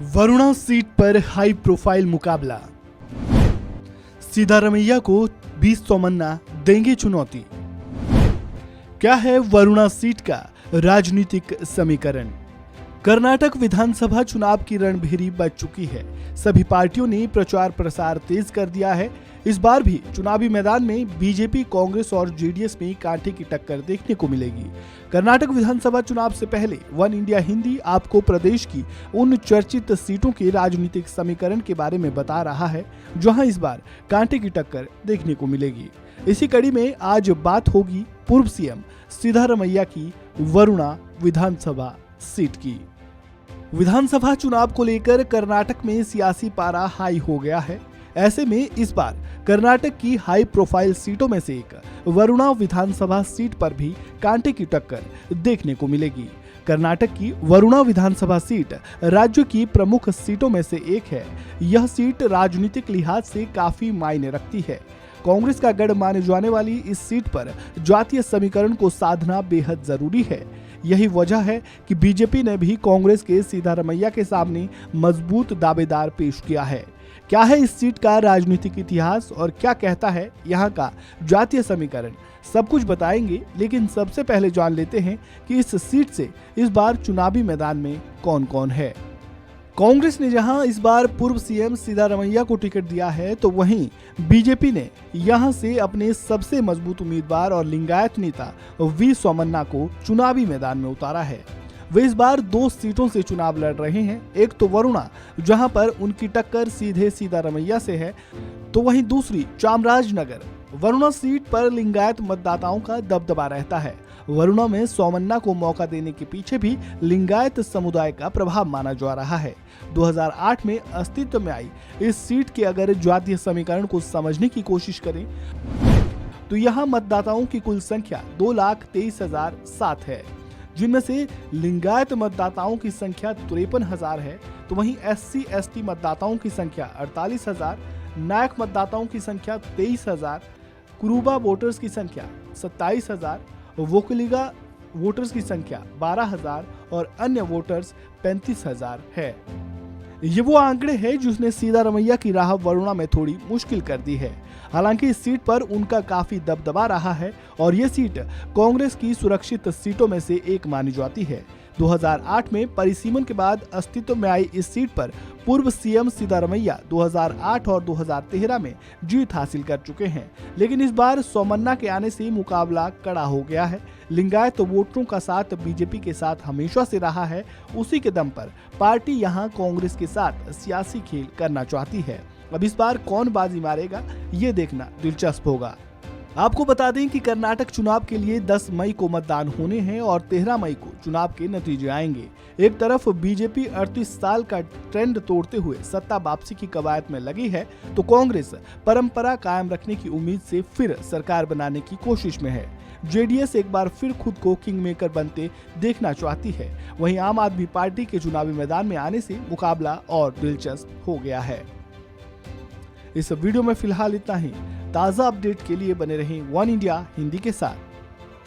Varuna seat पर high profile मुकाबला। सिद्धारमैया को 20 तमन्ना देंगे चुनौती। क्या है वरुणा सीट का राजनीतिक समीकरण? कर्नाटक विधानसभा चुनाव की रणभेरी बज चुकी है। सभी पार्टियों ने प्रचार प्रसार तेज कर दिया है। इस बार भी चुनावी मैदान में बीजेपी, कांग्रेस और जेडीएस में कांटे की टक्कर देखने को मिलेगी। कर्नाटक विधानसभा चुनाव से पहले वन इंडिया हिंदी आपको प्रदेश की उन चर्चित सीटों के राजनीतिक समीकरण के बारे में बता रहा है जहां इस बार कांटे की टक्कर देखने को मिलेगी। इसी कड़ी में आज बात होगी पूर्व सीएम सिद्धारमैया की वरुणा विधानसभा सीट की। विधानसभा चुनाव को लेकर कर्नाटक में सियासी पारा हाई हो गया है। ऐसे में इस बार कर्नाटक की हाई प्रोफाइल सीटों में से एक वरुणा विधानसभा सीट पर भी कांटे की टक्कर देखने को मिलेगी। कर्नाटक की वरुणा विधानसभा सीट राज्य की प्रमुख सीटों में से एक है। यह सीट राजनीतिक लिहाज से काफी मायने रखती है। कांग्रेस का गढ़ माने जाने वाली इस सीट पर जातीय समीकरण को साधना बेहद जरूरी है। यही वजह है कि बीजेपी ने भी कांग्रेस के सिद्धारमैया के सामने मजबूत दावेदार पेश किया है। क्या है इस सीट का राजनीतिक इतिहास और क्या कहता है यहाँ का जातीय समीकरण, सब कुछ बताएंगे। लेकिन सबसे पहले जान लेते हैं कि इस सीट से इस बार चुनावी मैदान में कौन कौन है। कांग्रेस ने जहां इस बार पूर्व सीएम सिद्धारमैया को टिकट दिया है, तो वहीं बीजेपी ने यहां से अपने सबसे मजबूत उम्मीदवार और लिंगायत नेता वी सोमन्ना को चुनावी मैदान में उतारा है। वे इस बार 2 सीटों से चुनाव लड़ रहे हैं। एक तो वरुणा, जहां पर उनकी टक्कर सीधे सिद्धारमैया से है, तो वहीं दूसरी चामराजनगर। वरुणा सीट पर लिंगायत मतदाताओं का दबदबा रहता है। वरुणा में सोमन्ना को मौका देने के पीछे भी लिंगायत समुदाय का प्रभाव माना जा रहा है। 2008 में अस्तित्व में आई इस सीट के अगर जातीय समीकरण को समझने की कोशिश करें तो यहाँ मतदाताओं की कुल संख्या 2,23,007 है, जिनमें से लिंगायत मतदाताओं की संख्या 53,000 है, तो वहीं SC/ST मतदाताओं की संख्या 48,000, नायक मतदाताओं की संख्या 23,000, कुरुबा वोटर्स की संख्या 27,000, वोकलिगा वोटर्स की संख्या 12,000 और अन्य वोटर्स 35,000 है। ये वो आंकड़े हैं जिसने सिद्धारमैया की राह वरुणा में थोड़ी मुश्किल कर दी है। हालांकि इस सीट पर उनका काफी दबदबा रहा है और ये सीट कांग्रेस की सुरक्षित सीटों में से एक मानी जाती है। 2008 में परिसीमन के बाद अस्तित्व में आई इस सीट पर पूर्व सीएम सिद्धारमैया 2008 और 2013 में जीत हासिल कर चुके हैं। लेकिन इस बार सोमन्ना के आने से मुकाबला कड़ा हो गया है। लिंगायत वोटरों का साथ बीजेपी के साथ हमेशा से रहा है। उसी के दम पर पार्टी यहां कांग्रेस के साथ सियासी खेल करना चाहती है। अब इस बार कौन बाजी मारेगा, ये देखना दिलचस्प होगा। आपको बता दें कि कर्नाटक चुनाव के लिए 10 मई को मतदान होने हैं और 13 मई को चुनाव के नतीजे आएंगे। एक तरफ बीजेपी 38 साल का ट्रेंड तोड़ते हुए सत्ता वापसी की कवायद में लगी है, तो कांग्रेस परंपरा कायम रखने की उम्मीद से फिर सरकार बनाने की कोशिश में है। जेडीएस एक बार फिर खुद को किंग मेकर बनते देखना चाहती है। वहीं आम आदमी पार्टी के चुनावी मैदान में आने से मुकाबला और दिलचस्प हो गया है। इस वीडियो में फिलहाल इतना ही। ताज़ा अपडेट के लिए बने रहें वन इंडिया हिंदी के साथ।